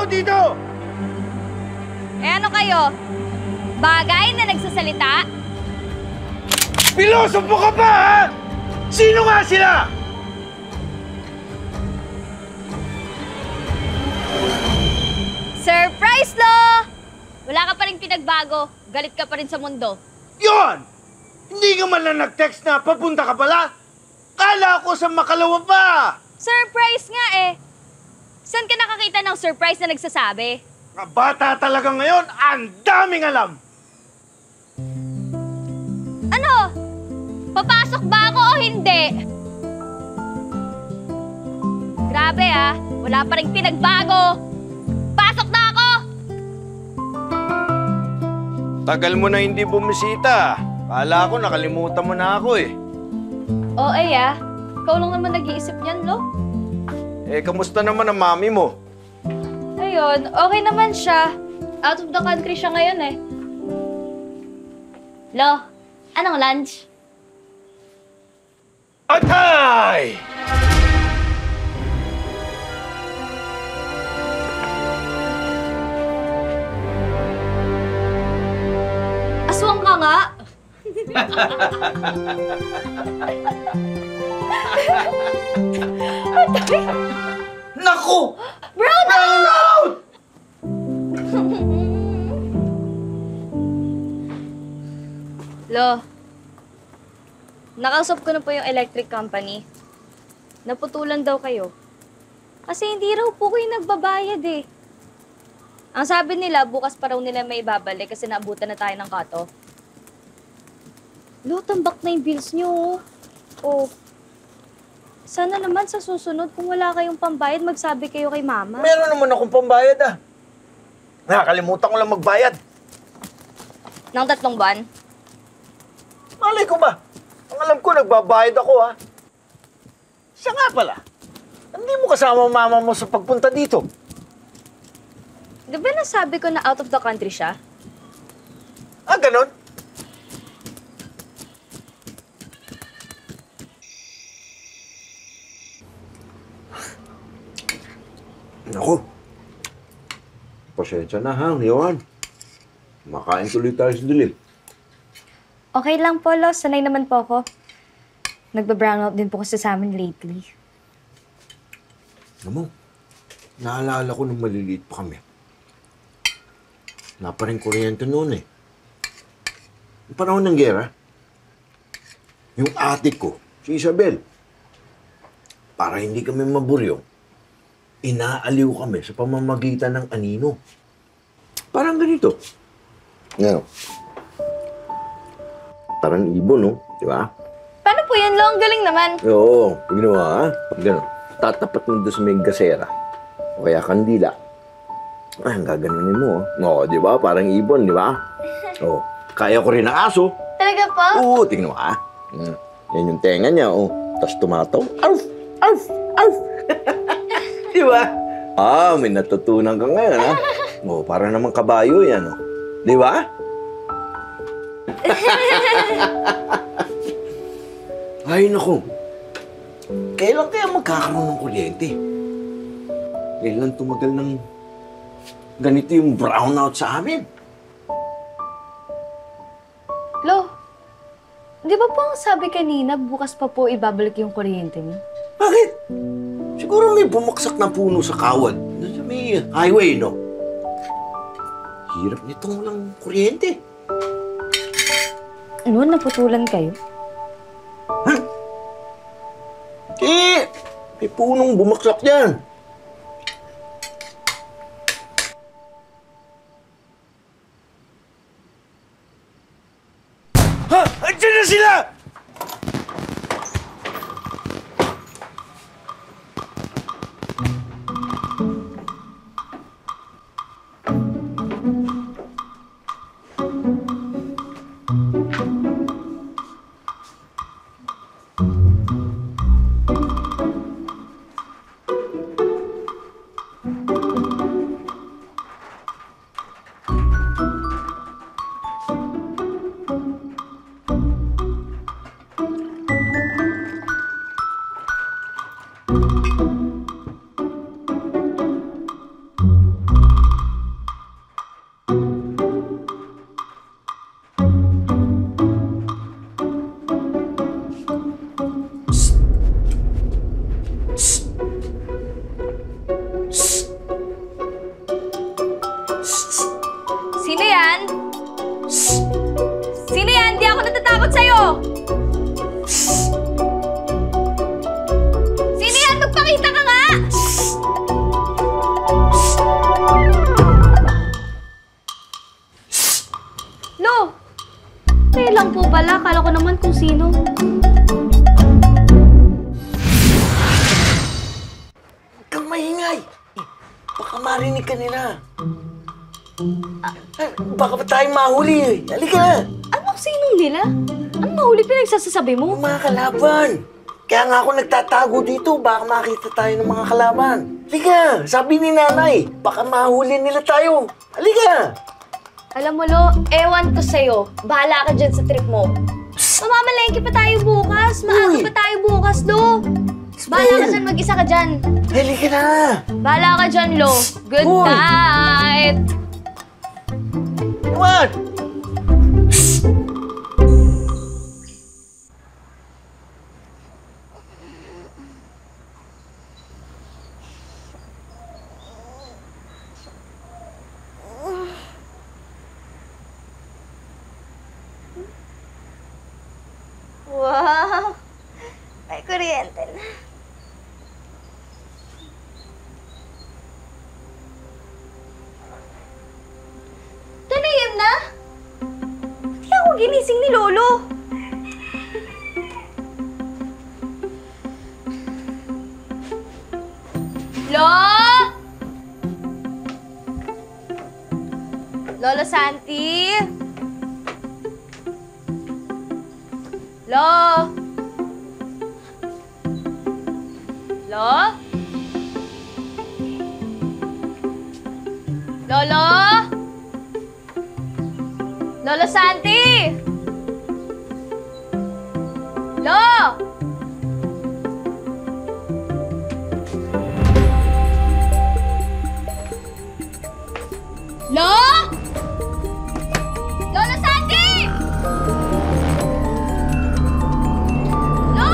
tao dito! Eh ano kayo? Bagay na nagsasalita? Pilosopo ka pa, ha? Sino nga sila? Surprise, Lo! Wala ka pa rin pinagbago. Galit ka pa rin sa mundo. Yon! Hindi ka man lang nag-text na papunta ka pala? Kala ko sa Makalawa pa! Surprise nga eh! Saan ka nakakita ng surprise na nagsasabi? Mga bata talaga ngayon, ang daming alam! Ano? Papasok ba ako o hindi? Grabe ah, wala pa rin pinagbago. Pasok na ako! Tagal mo na hindi bumisita. Kala ko nakalimutan mo na ako eh. Oo ah, ikaw lang naman nag-iisip niyan, Lo. Eh, kamusta naman ang mami mo? Ayun, okay naman siya. Out of the country siya ngayon eh. Lo, anong lunch? Atay! Aswang ka nga! Naku! Brown out! Lo, nakausap ko na po yung electric company. Naputulan daw kayo. Kasi hindi raw po kayo nagbabayad eh. Ang sabi nila, bukas pa raw nila may ibabalik kasi naabutan na tayo ng cut-off. Lo, tambak na yung bills nyo. Oh. Sana naman sa susunod, kung wala kayong pambayad, magsabi kayo kay Mama. Meron naman akong pambayad ah. Nakakalimutan ko lang magbayad. Ng 3 buwan? Malay ko ba? Ang alam ko, nagbabayad ako ha. Siya nga pala. Hindi mo kasama ang mama mo sa pagpunta dito. Di ba nasabi ko na out of the country siya? Ah, ganon? Naku. Pasensya na ha, Yohan. Makain tuloy tayo sa dilim. Okay lang po, Lo. Sanay naman po ako. Nagba-brownout din po kasi sa amin lately. Alam mo, naalala ko nung maliliit pa kami. Wala pa rin kuryente noon eh. Yung panahon ng gera, yung ate ko, si Isabel, para hindi kami maburyo, inaaliw kami sa pamamagitan ng anino. Parang ganito. Ano? Parang ibon, no? Di ba? Paano po yan, Lo? Ang galing naman. Oo, pag ginawa, ha? Pag gano'n, tatapat mo doon sa may gasera. O kaya kandila. Ay, ang gaganunin mo, oh. Oo, di ba? Parang ibon, di ba? Oo. Kaya ko rin ang aso. Talaga po? Oo, tingnan mo, ha? Yan yung tenga niya, oh. Tapos tumataw. Arf! Arf! Arf! Di ba? Ah, may natutunan ka ngayon, ha? Oo, para namang kabayo yan, oh. Di ba? Ay, naku. Kailan kaya magkakaroon ng kuryente? Kailan tumagal ng ganito yung brownout sa amin? Lo, di ba po ang sabi kanina, bukas pa po ibabalik yung kuryente niyo? Bakit? Siguro may bumaksak na puno sa kawad. Sa may highway, no? Hirap nitong walang kuryente. Ano, naputulan kayo? Ha? Eh, may punong bumaksak dyan. Ha? Andiyan na sila! Sino yan? Sino yan? Di ako natatakot sa'yo! Sino yan? Magpakita ka nga! Lo! Kayo lang po pala. Kala ko naman kung sino. Huwag kang maingay. Baka marinig ka nila. Baka pa tayong mahuli eh. Halika na. Anong sinong nila? Anong mahuli pinagsasasabi mo? Mga kalaban. Kaya nga ako nagtatago dito. Baka makita tayo ng mga kalaban. Halika. Sabi ni nanay, baka mahuli nila tayo. Halika. Alam mo, Lo, ewan ko sa'yo. Bahala ka dyan sa trip mo. Mamamalengke pa tayo bukas. Maaga Uy. pa tayo bukas, Lo. Bahala ka dyan. Mag-isa ka dyan. Halika na. Bahala ka dyan, Lo. Good Uy. night! Iwan. Wow! May kuryente na. Tanayim na? Hindi ako ginising ni Lolo. Lo! Lolo Santi? Lo? Lo? Lolo? Lolo Santi? Lo? Lo? Lolo Santi? Lo?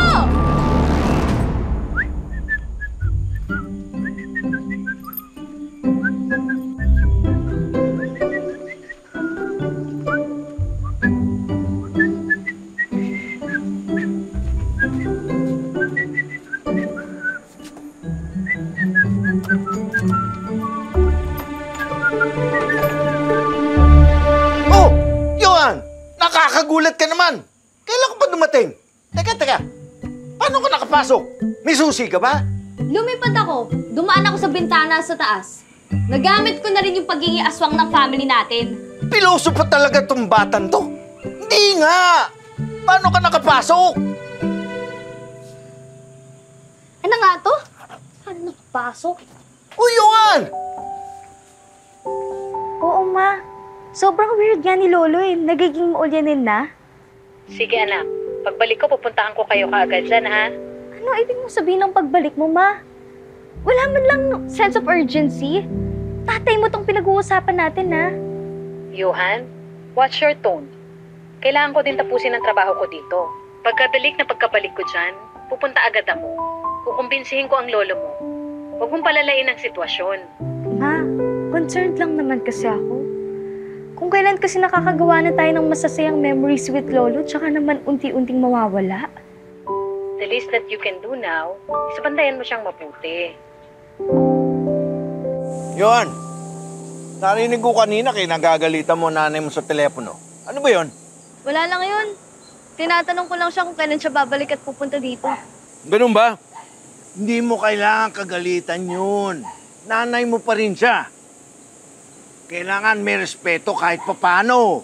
Oh! Yohan! Nakakagulat ka naman! Kailan ka pa dumating? Teka. Paano ka nakapasok? May susi ka ba? Lumipad ako. Dumaan ako sa bintana sa taas. Nagamit ko na rin yung pagiging aswang ng family natin. Piloso pa talaga tong batan to? Hindi nga! Paano ka nakapasok? Ano nga to? Paano nakapasok? Uy, Yohan! Oo, ma. Sobrang weird nga ni Lolo eh. Nagiging maulyanin na. Sige anak, pagbalik ko pupuntahan ko kayo kaagad dyan ha. Ano ibig mo sabihin ng pagbalik mo, ma? Wala man lang sense of urgency. Tatay mo tong pinag-uusapan natin, ha? Johan, watch your tone. Kailangan ko din tapusin ang trabaho ko dito. Pagkabalik na pagkabalik ko dyan, pupunta agad ako. Kukumbinsihin ko ang lolo mo. Huwag mong palalain ang sitwasyon. Ma, concerned lang naman kasi ako. Kung kailan kasi nakakagawa na tayo ng masasayang memories with Lolo, tsaka naman unti-unting mawawala. The least that you can do now, isabantayan mo siyang mabuti. Yohan, narinig ko kanina nagagalitan mo nanay mo sa telepono. Ano ba yon? Wala lang yun. Tinatanong ko lang siya kung kailan siya babalik at pupunta dito. Ganun ba? Hindi mo kailangan kagalitan yun. Nanay mo pa rin siya. Kailangan may respeto kahit papano.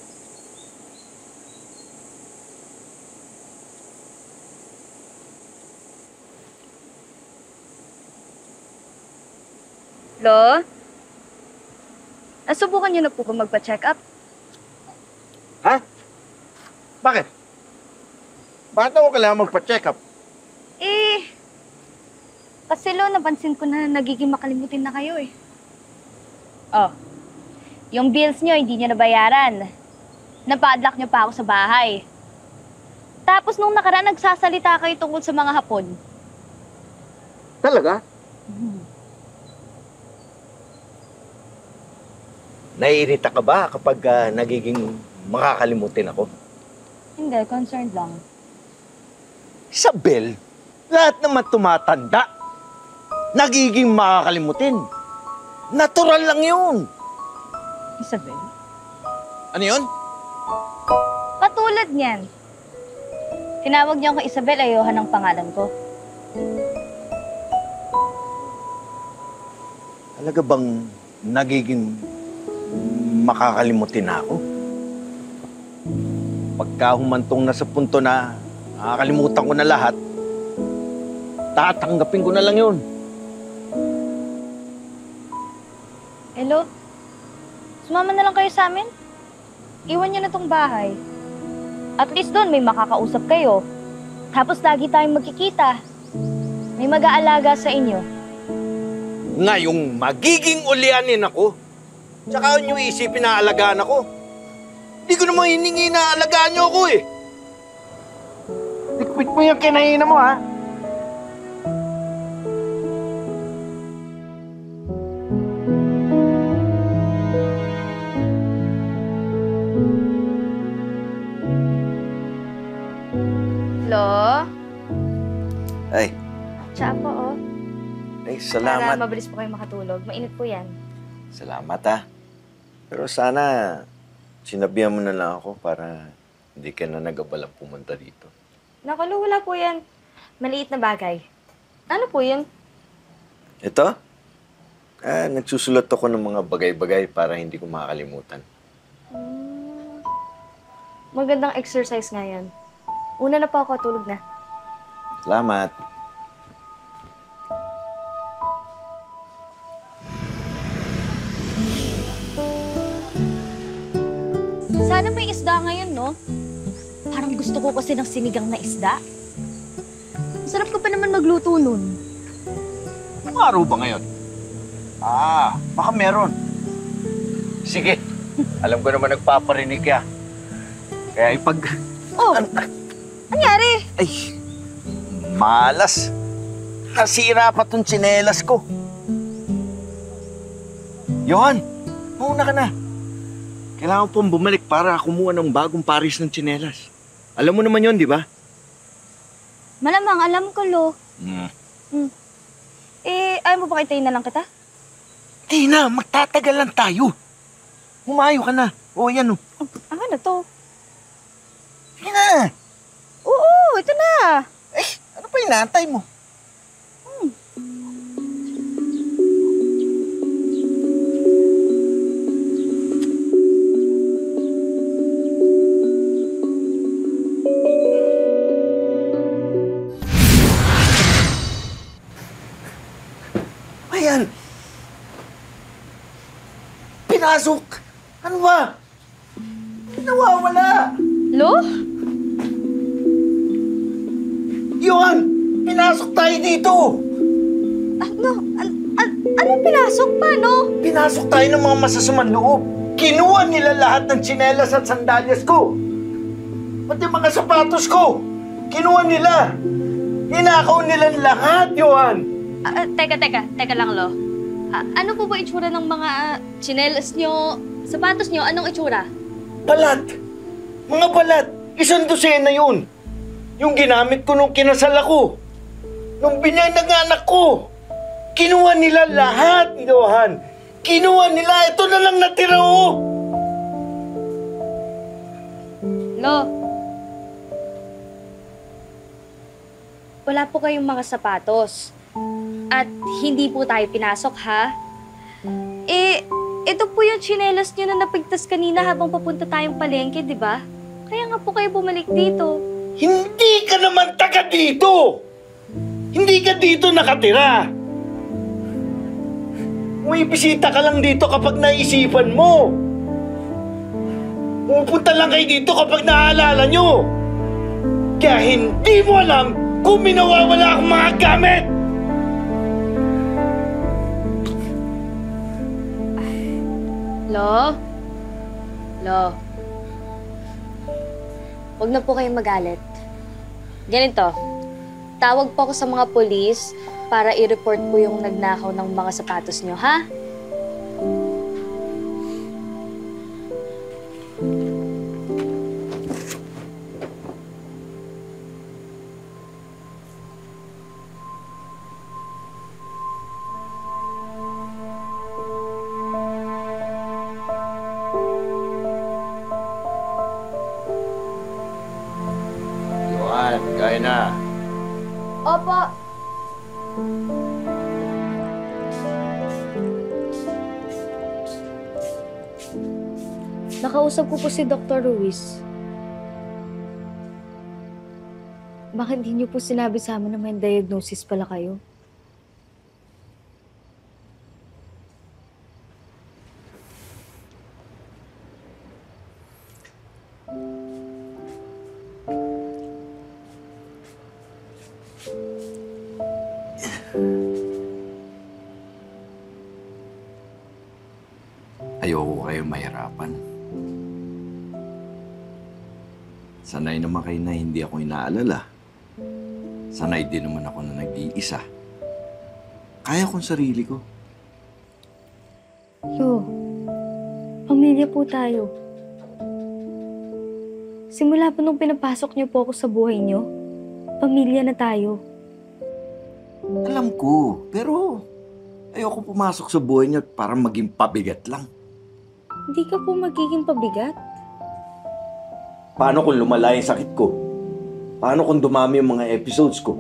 Lo? Nasubukan niyo na po ba magpa-check up? Ha? Bakit? Bakit ako kailangan magpa-check up? Kasi Lo, napansin ko na nagiging makalimutin na kayo eh. Oh, yung bills niyo hindi niyo nabayaran. Napadlock niyo pa ako sa bahay. Tapos nung nakaraan nagsasalita kayo tungkol sa mga Hapon. Talaga? Naiirita ka ba kapag nagiging makakalimutin ako? Hindi, concerned lang. Isabel, lahat naman tumatanda. Nagiging makakalimutin. Natural lang yun. Isabel? Ano yun? Katulad niyan. Tinawag niyo ako Isabel, ayuhan ang pangalan ko. Talaga bang nagiging makakalimutin ako? Pagka humantong na sa punto na nakakalimutan ko na lahat, tatanggapin ko na lang yun. Hello? Sumama na lang kayo sa amin? Iwan niyo na tong bahay. At least doon may makakausap kayo. Tapos lagi tayong magkikita. May mag-aalaga sa inyo. Ngayong magiging ulianin ako, tsaka nyo isipin na alagaan ako. Hindi ko naman hiningi na alagaan nyo ako eh. Liquid mo yung kinaina mo ha. Lo? Ay, Tsa po, oh. ay Para salamat. mabilis po kayo makatulog. Mainit po yan. Salamat ha. Pero sana sinabihan mo na lang ako para hindi ka na nag-abalang pumunta dito. Naku, Lo, wala po yan. Maliit na bagay. Ano po yun? Ito? Nagsusulat ako ng mga bagay-bagay para hindi ko makakalimutan. Magandang exercise nga yan. Una na po ako, tulog na. Salamat. Sana may isda ngayon, no? Parang gusto ko kasi ng sinigang na isda. Masarap ko pa naman magluto nun. Anong araw ba ngayon? Baka meron. Sige. Alam ko naman nagpaparinig ka. Kaya ipag... Oh! Anyari? Ay, malas. Nasira pa tong tsinelas ko. Johan, mauna ka na. Kailangan pong bumalik para kumuha ng bagong paris ng tsinelas. Alam mo naman yon, di ba? Malamang, alam ko, Lo. Hmm. Ayaw mo ba kita na lang kita? Di na, magtatagal lang tayo. Humayo ka na. O, yan o. Ano na to? Sige na. Oo, ito na. Ano pa inaantay mo? Ayan. Pinasok. Ano ba? Nawawala. Lo? Johan, pinasok tayo dito. Ano? Anong pinasok? Paano? Pinasok tayo ng mga masasamang loob. Kinuha nila lahat ng tsinelas at sandalyas ko. Pati mga sapatos ko. Kinuha nila. Hinakaw nila lahat, Johan. Teka lang, Lo. Ano po ba itsura ng mga tsinelas nyo, sapatos nyo? Anong itsura? Balat. Mga balat. 1 dosena yun. Yung ginamit ko nung kinasal ako. Nung binyanag anak ko. Kinuha nila lahat, Johan. Kinuha nila. Ito na lang natira, oh. Lo. Wala po kayong mga sapatos. At hindi po tayo pinasok, ha? Ito po yung tsinelas nyo na napigtas kanina habang papunta tayong palengke, di ba? Kaya nga po kayo bumalik dito. Hindi ka naman taga dito! Hindi ka dito nakatira! May bisita ka lang dito kapag naisipan mo! Pupunta lang kayo dito kapag naaalala nyo! Kaya hindi mo alam kung minawawala akong mga gamit! Lo? Huwag na po kayong magalit. Ganito, tawag po ako sa mga polis para i-report po yung nagnakaw ng mga sapatos nyo, ha? Opo. Nakausap ko po si Dr. Ruiz. Bakit hindi niyo po sinabi sa amin na may diagnosis pala kayo? Ayoko kayo mahirapan. Sanay naman kayo na hindi ako inaalala. Sanay din naman ako na nag-iisa. Kaya kong sarili ko. Lo, pamilya po tayo. Simula po nung pinapasok niyo po ako sa buhay niyo, pamilya na tayo. Alam ko, pero ayoko pumasok sa buhay niyo para maging pabigat lang. Hindi ka po magiging pabigat. Paano kung lumala yung sakit ko? Paano kung dumami yung mga episodes ko?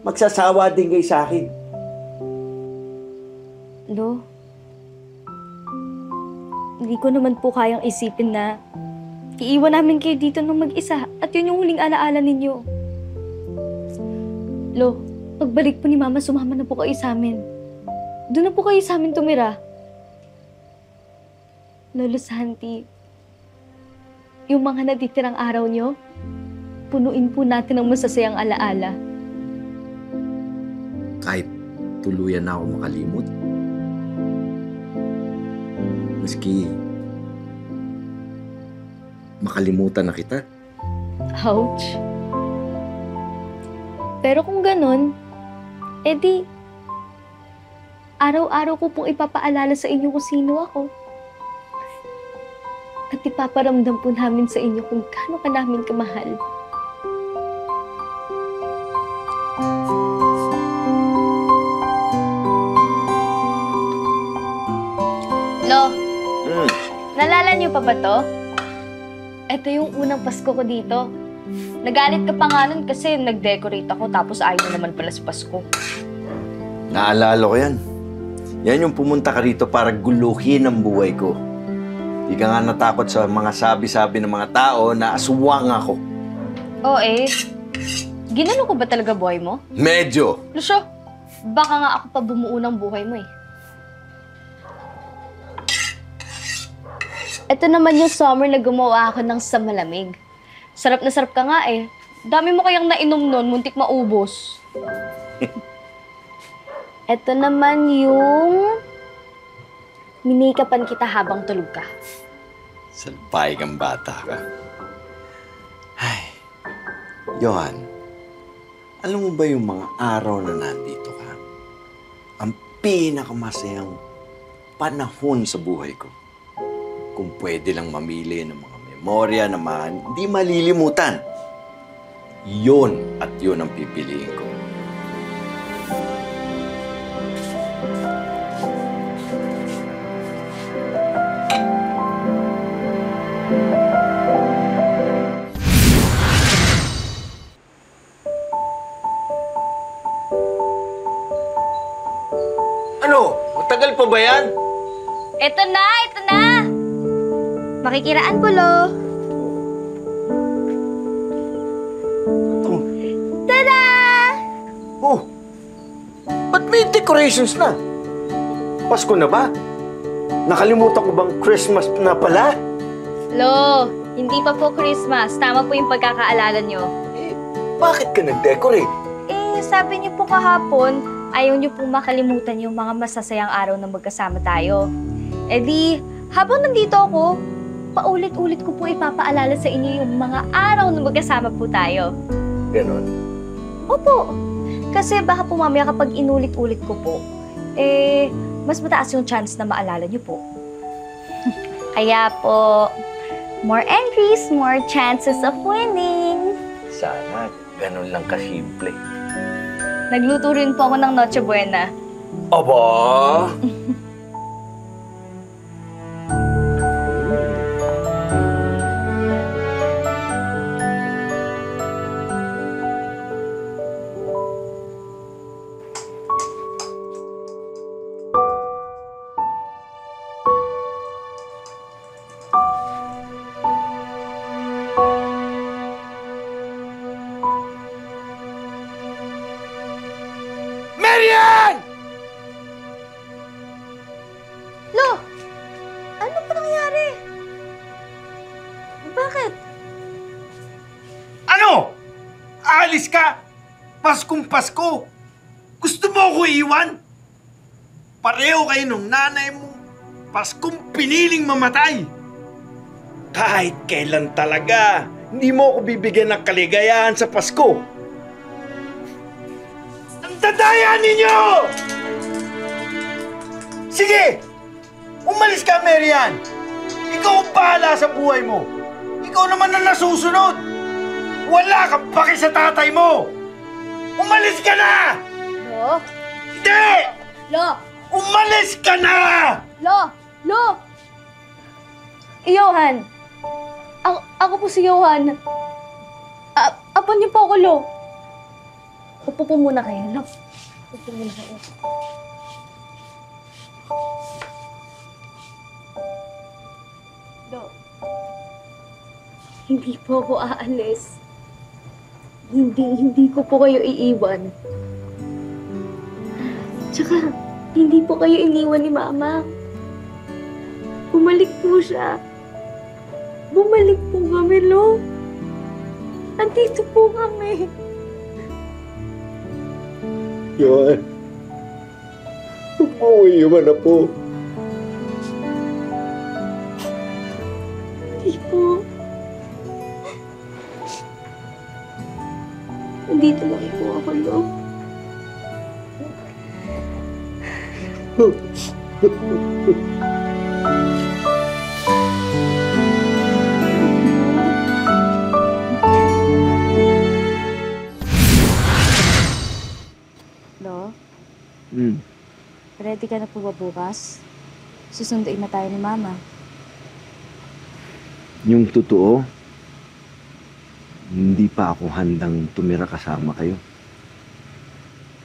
Magsasawa din kayo sa akin. Lo, hindi ko naman po kayang isipin na iiwan namin kayo dito ng mag-isa at yun yung huling alaala ninyo. Lo, pagbalik po ni Mama, sumama na po kayo sa amin. Doon na po kayo sa amin tumira. Lolo Santi, yung mga natitirang araw nyo, punuin po natin ng masasayang alaala. Kahit tuluyan na ako makalimot. Maski makalimutan na kita. Ouch. Pero kung ganun, edi, araw-araw ko pong ipapaalala sa inyo kung sino ako. At ipaparamdam po namin sa inyo kung gaano ka namin kamahal. Lo, nalala niyo pa ba to? Ito yung unang Pasko ko dito. Nagalit ka pa nga nun kasi nag-decorate ako tapos ayaw na naman pala sa Pasko. Naalala ko yan. Yan yung pumunta ka rito para guluhin ang buhay ko. Di ka nga natakot sa mga sabi-sabi ng mga tao na aswang ako. Oo eh. Ginano ko ba talaga buhay mo? Medyo. Lucio, baka nga ako pa bumuo ng buhay mo eh. Ito naman yung summer na gumawa ako ng sa malamig. Sarap na sarap ka nga eh. Dami mo kayang nainom nun, muntik maubos. Ito naman yung minikapan kita habang tulog ka. Salpay kang bata ka. Ay, Johan, alam mo ba yung mga araw na nandito ka? Ang pinakamasayang panahon sa buhay ko. Kung pwede lang mamili ng mga memorya naman, hindi malilimutan. Yun at yun ang pipiliin ko. Ano? Matagal pa ba yan? Ito na! Ito na! Makikiraan po, Lo. Oh. Tada! Oh, ba't may decorations na? Pasko na ba? Nakalimutan ko bang Christmas na pala? Lo, hindi pa po Christmas. Tama po yung pagkakaalala nyo. Eh, bakit ka nag-decorate? Eh, sabi niyo po kahapon, ayaw niyo pong makalimutan yung mga masasayang araw na magkasama tayo. Eh di, habang nandito ako, paulit-ulit ko po ipapaalala sa inyo yung mga araw na magkasama po tayo. Ganon. Opo. Kasi baka po mamaya kapag inulit-ulit ko po, eh, mas mataas yung chance na maalala niyo po. Kaya po, more entries, more chances of winning. Sana, ganon lang kasimple. Nagluto rin po ako ng Noche Buena. Aba! Ano ba nangyari? Bakit? Ano? Aalis ka? Paskong Pasko? Gusto mo ako iwan? Pareho kayo nung nanay mo. Paskong piniling mamatay. Kahit kailan talaga, hindi mo ako bibigyan ng kaligayahan sa Pasko. Ang dadaya ninyo! Sige! Umalis ka, Marian! Ikaw ang bahala sa buhay mo. Ikaw naman ang nasusunod. Wala kang paki sa tatay mo. Umalis ka na! Lo? Hindi! Lo! Umalis ka na! Lo! Lo! Johan! Ako po si Johan. Apo niyo po ako, Lo. Upo po muna kayo, Lo. Upo muna kayo. Lo. Hindi po ako aalis. Hindi ko po kayo iiwan. Tsaka, hindi po kayo iniwan ni Mama. Bumalik po siya. Bumalik po kami, Lo. Andito po kami. Johan, umuwi man na po. Hindi po. Andito lang po ako, Lo. Lo? Ready ka na po ba bukas? Susunduin na tayo ni Mama. Yung totoo, hindi pa ako handang tumira kasama kayo.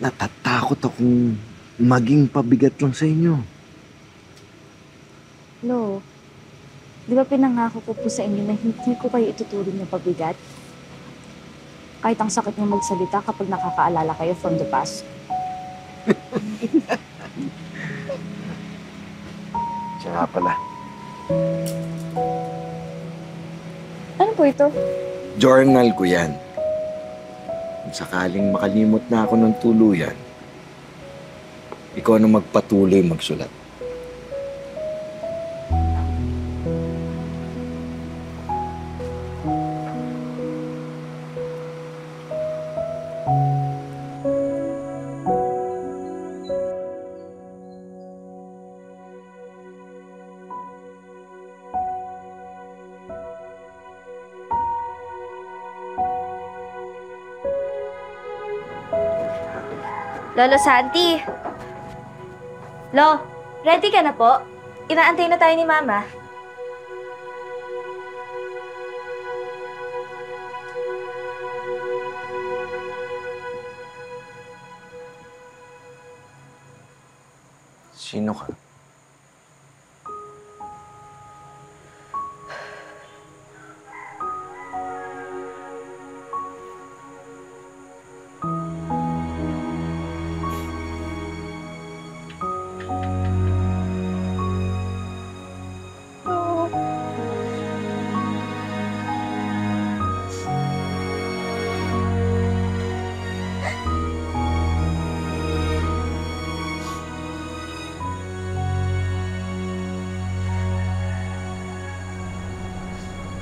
Natatakot akong maging pabigat lang sa inyo. Lo, di ba pinangako ko po sa inyo na hindi ko kayo ituturing ng pabigat? Kahit ang sakit niyo magsalita kapag nakakaalala kayo from the past. Siya nga pala. Ano po ito? Journal ko yan. Kung sakaling makalimot na ako ng tuluyan, ikaw na magpatuloy magsulat. Lolo Santi! Lo, ready ka na po? Inaantay na tayo ni Mama. Sino ka?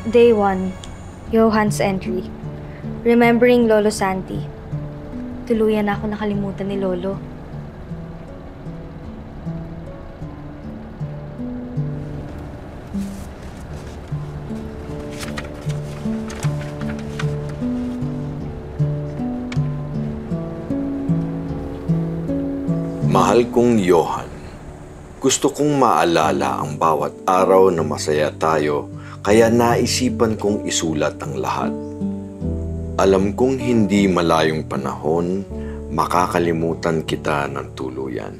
Day 1, Johan's entry. Remembering Lolo Santi. Tuluyan na ako nakalimutan ni Lolo. Mahal kong Johan, gusto kong maalala ang bawat araw na masaya tayo, kaya naisipan kong isulat ang lahat. Alam kong hindi malayong panahon, makakalimutan kita ng tuluyan.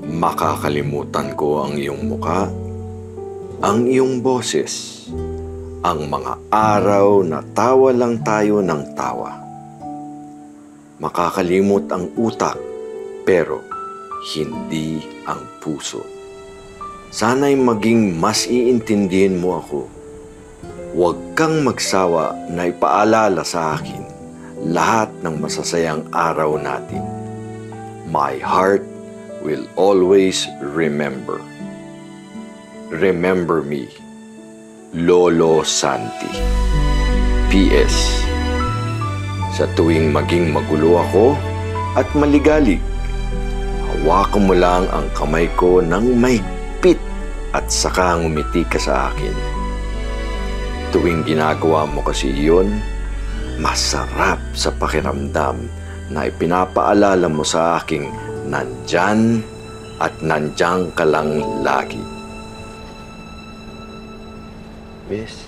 Makakalimutan ko ang iyong muka, ang iyong boses, ang mga araw na tawa lang tayo ng tawa. Makakalimot ang utak, pero hindi ang puso. Sana'y maging mas iintindihin mo ako. Huwag kang magsawa na ipaalala sa akin lahat ng masasayang araw natin. My heart will always remember. Remember me, Lolo Santi. P.S. Sa tuwing maging magulo ako at maligalig, hawakan mo lang ang kamay ko ng mahigpit at saka ngumiti ka sa akin. Tuwing ginagawa mo kasi iyon, masarap sa pakiramdam na ipinapaalala mo sa aking nandyan at nandyang ka lang lagi. Miss?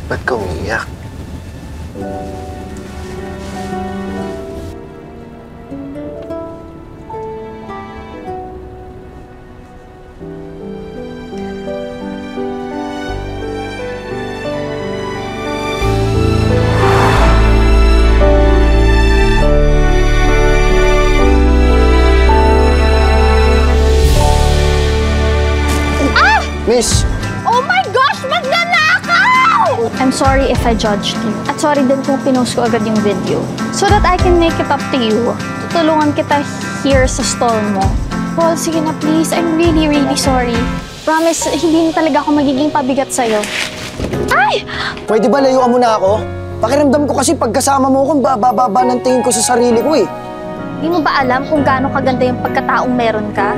Ba't ka umiyak? Miss! Oh my gosh! Magnanakaw! I'm sorry if I judged you. At sorry din kung pinost ko agad yung video. So that I can make it up to you. Tutulungan kita here sa stall mo. Paul, sige na please. I'm really, really sorry. Promise, hindi na talaga ako magiging pabigat sa'yo. Ay! Pwede ba layuan mo na ako? Pakiramdam ko kasi pagkasama mo kung bababa ng tingin ko sa sarili ko eh. Hindi mo ba alam kung gaano kaganda yung pagkataong meron ka?